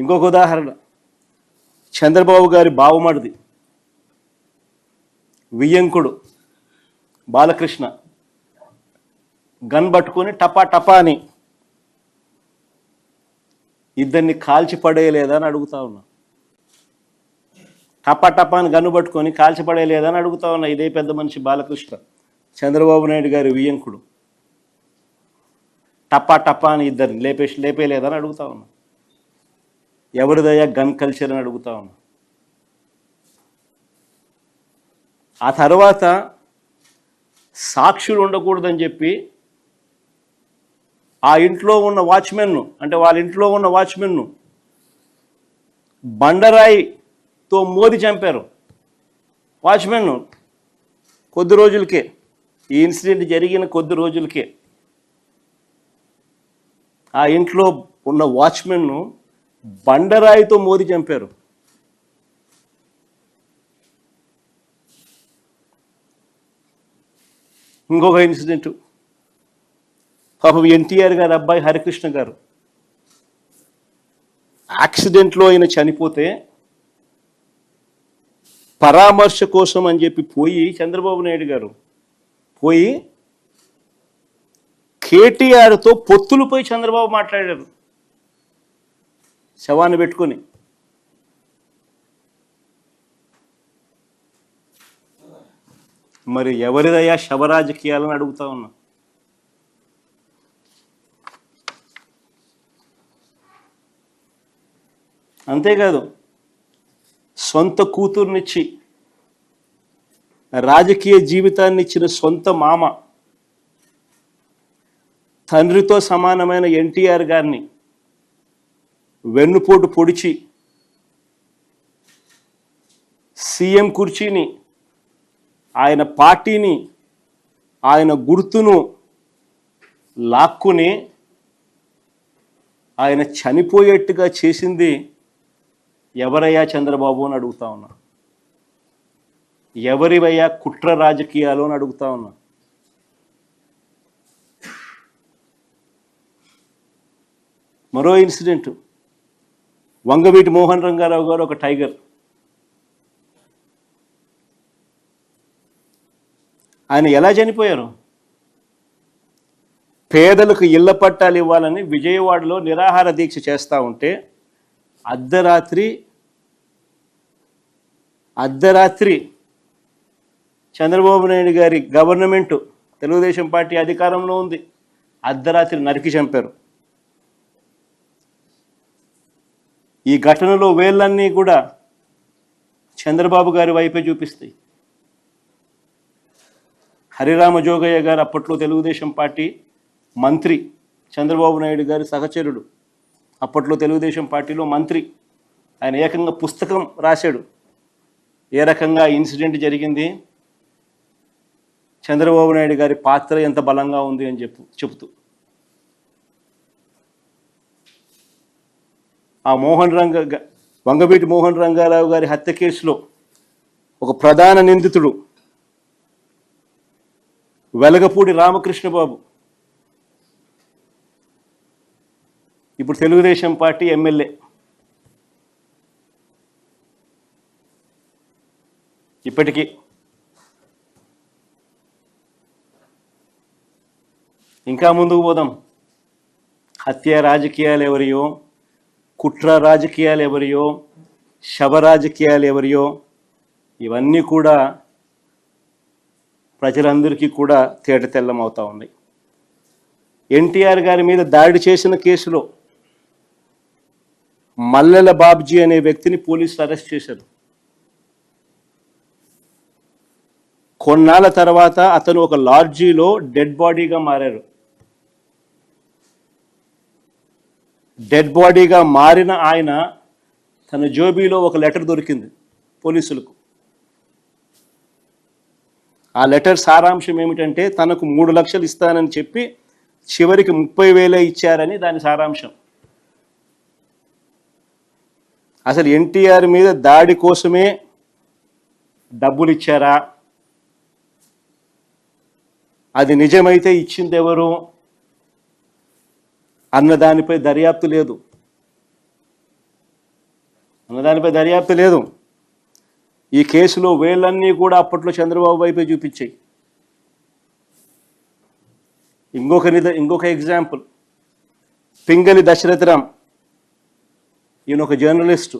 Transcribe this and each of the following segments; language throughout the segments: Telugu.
ఇంకొక ఉదాహరణ, చంద్రబాబు గారి బావమడిది వియ్యంకుడు బాలకృష్ణ గన్ పట్టుకొని టపా టపా అని ఇద్దరిని కాల్చి పడేయలేదా అని అడుగుతా ఉన్నా. టపా టపా అని గన్ను పట్టుకొని కాల్చి పడేయలేదా అని అడుగుతా ఉన్నా. ఇదే పెద్ద మనిషి బాలకృష్ణ, చంద్రబాబు నాయుడు గారి వియ్యంకుడు, టపా టపా అని ఇద్దరిని లేపేయలేదని అడుగుతా ఉన్నా. ఎవరిదయ్యా గన్ కల్చర్ అని అడుగుతా ఉన్నా. ఆ తర్వాత సాక్షులు ఉండకూడదని చెప్పి ఆ ఇంట్లో ఉన్న వాచ్మెన్ను, అంటే వాళ్ళ ఇంట్లో ఉన్న వాచ్మెన్ను బండరాయితో మోది చంపారు. వాచ్మెన్ను కొద్ది రోజులకే, ఈ ఇన్సిడెంట్ జరిగిన కొద్ది రోజులకే ఆ ఇంట్లో ఉన్న వాచ్మెన్ను బండరాయితో మోది చంపారు. ఇంకొక ఇన్సిడెంట్, పాపం ఎన్టీఆర్ గారి అబ్బాయి హరికృష్ణ గారు యాక్సిడెంట్లో ఆయన చనిపోతే పరామర్శ కోసం అని చెప్పి పోయి చంద్రబాబు నాయుడు గారు పోయి కేటీఆర్తో పొత్తులపై చంద్రబాబు మాట్లాడారు శవాన్ని పెట్టుకొని. మరి ఎవరిదయ్యా శవరాజకీయాలని అడుగుతా ఉన్నా. అంతేకాదు, సొంత కూతుర్నిచ్చి రాజకీయ జీవితాన్ని ఇచ్చిన సొంత మామ, తండ్రితో సమానమైన ఎన్టీఆర్ గారిని వెన్నుపోటు పొడిచి సీఎం కుర్చీని, ఆయన పార్టీని, ఆయన గుర్తును లాక్కుని ఆయన చనిపోయేట్టుగా చేసింది ఎవరయ్యా చంద్రబాబు అని అడుగుతా ఉన్నా. ఎవరివయ్యా కుట్ర రాజకీయాలు అని అడుగుతా ఉన్నా. మరో ఇన్సిడెంట్, వంగవీటి మోహన్ రంగారావు గారు ఒక టైగర్. ఆయన ఎలా చనిపోయారు? పేదలకు ఇళ్ల పట్టాలు ఇవ్వాలని విజయవాడలో నిరాహార దీక్ష చేస్తూ ఉంటే అర్ధరాత్రి చంద్రబాబు నాయుడు గారి గవర్నమెంటు, తెలుగుదేశం పార్టీ అధికారంలో ఉంది, అర్ధరాత్రి నరికి చంపారు. ఈ ఘటనలో వేళ్ళన్నీ కూడా చంద్రబాబు గారి వైపే చూపిస్తాయి. హరిరామ జోగయ్య గారు అప్పట్లో తెలుగుదేశం పార్టీ మంత్రి, చంద్రబాబు నాయుడు గారి సహచరుడు, అప్పట్లో తెలుగుదేశం పార్టీలో మంత్రి. ఆయన ఏకంగా పుస్తకం రాశాడు ఏ రకంగా ఇన్సిడెంట్ జరిగింది, చంద్రబాబు నాయుడు గారి పాత్ర ఎంత బలంగా ఉంది అని చెబుతూ. ఆ వంగవీటి మోహన్ రంగారావు గారి హత్య కేసులో ఒక ప్రధాన నిందితుడు వెలగపూడి రామకృష్ణబాబు ఇప్పుడు తెలుగుదేశం పార్టీ ఎమ్మెల్యే. ఇప్పటికీ ఇంకా ముందుకు పోదాం. హత్య రాజకీయాలు ఎవరియో, కుట్ర రాజకీయాలు ఎవరియో, శవ రాజకీయాలు ఎవరియో, ఇవన్నీ కూడా ప్రజలందరికీ కూడా తేటతెల్లం అవుతా ఉన్నాయి. ఎన్టీఆర్ గారి మీద దాడి చేసిన కేసులో మల్లెల బాబ్జీ అనే వ్యక్తిని పోలీసులు అరెస్ట్ చేశారు. కొన్నాళ్ళ తర్వాత అతను ఒక లాడ్జీలో డెడ్ బాడీగా మారారు. డెడ్ బాడీగా మారిన ఆయన తన జోబీలో ఒక లెటర్ దొరికింది పోలీసులకు. ఆ లెటర్ సారాంశం ఏమిటంటే తనకు 3 లక్షలు ఇస్తానని చెప్పి చివరికి 30,000 ఇచ్చారని దాని సారాంశం. అసలు ఎన్టీఆర్ మీద దాడి కోసమే డబ్బులు ఇచ్చారా, అది నిజమైతే ఇచ్చింది ఎవరు అన్న దానిపై దర్యాప్తు లేదు. అన్నదానిపై దర్యాప్తు లేదు. ఈ కేసులో వేళ్ళన్నీ కూడా అప్పట్లో చంద్రబాబు వైపే చూపించాయి. ఇంకొక ఎగ్జాంపుల్, పింగళి దశరథరామ్, ఈయన ఒక జర్నలిస్టు.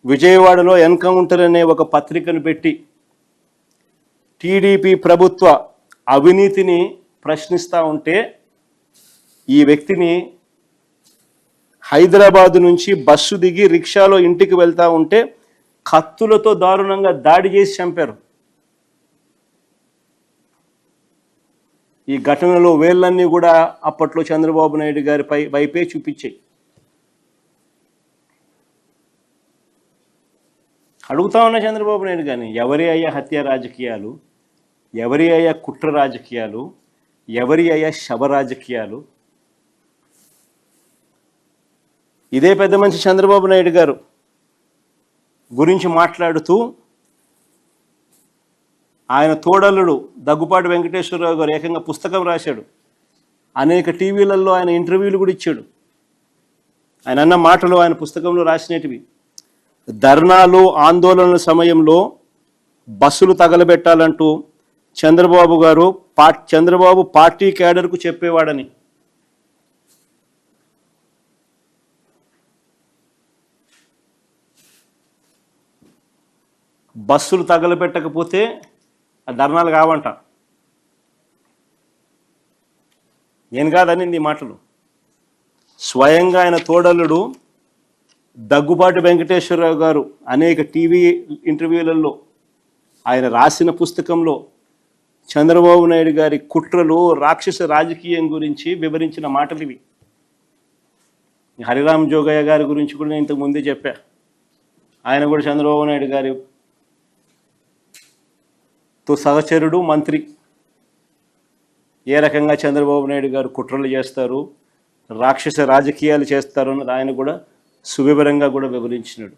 విజయవాడలో ఎన్కౌంటర్ అనే ఒక పత్రికను పెట్టి టీడీపీ ప్రభుత్వ అవినీతిని ప్రశ్నిస్తూ ఉంటే ఈ వ్యక్తిని హైదరాబాద్ నుంచి బస్సు దిగి రిక్షాలో ఇంటికి వెళ్తూ ఉంటే కత్తులతో దారుణంగా దాడి చేసి చంపారు. ఈ ఘటనలో వేళ్ళన్నీ కూడా అప్పట్లో చంద్రబాబు నాయుడు గారి వైపే చూపించాయి. అడుగుతా ఉన్న చంద్రబాబు నాయుడు గారిని, ఎవరి అయ్యా హత్య రాజకీయాలు, ఎవరి అయ్యా కుట్ర రాజకీయాలు, ఎవరి అయ్యా శవ రాజకీయాలు? ఇదే పెద్ద మనిషి చంద్రబాబు నాయుడు గారు గురించి మాట్లాడుతూ ఆయన తోడల్లుడు దగ్గుపాటి వెంకటేశ్వరరావు గారు ఏకంగా పుస్తకం రాశాడు. అనేక టీవీలలో ఆయన ఇంటర్వ్యూలు కూడా ఇచ్చాడు. ఆయన అన్న మాటలు ఆయన పుస్తకంలో రాసినటివి. ధర్నాలు ఆందోళనల సమయంలో బస్సులు తగలబెట్టాలంటూ చంద్రబాబు పార్టీ క్యాడర్కు చెప్పేవాడని. బస్సులు తగలబెట్టకపోతే ఆ ధర్నాలు కావంట. నేను కాదనింది ఈ మాటలు. స్వయంగా ఆయన తోడల్లుడు దగ్గుబాటి వెంకటేశ్వరరావు గారు అనేక టీవీ ఇంటర్వ్యూలలో ఆయన రాసిన పుస్తకంలో చంద్రబాబు నాయుడు గారి కుట్రలు, రాక్షస రాజకీయం గురించి వివరించిన మాటలు ఇవి. హరిరామ్ జోగయ్య గారి గురించి కూడా నేను ఇంతకు ముందే చెప్పా. ఆయన కూడా చంద్రబాబు నాయుడు గారితో సహచరుడు, మంత్రి. ఏ రకంగా చంద్రబాబు నాయుడు గారు కుట్రలు చేస్తారు, రాక్షస రాజకీయాలు చేస్తారు అన్నది ఆయన కూడా సువివరంగా కూడా వివరించినాడు.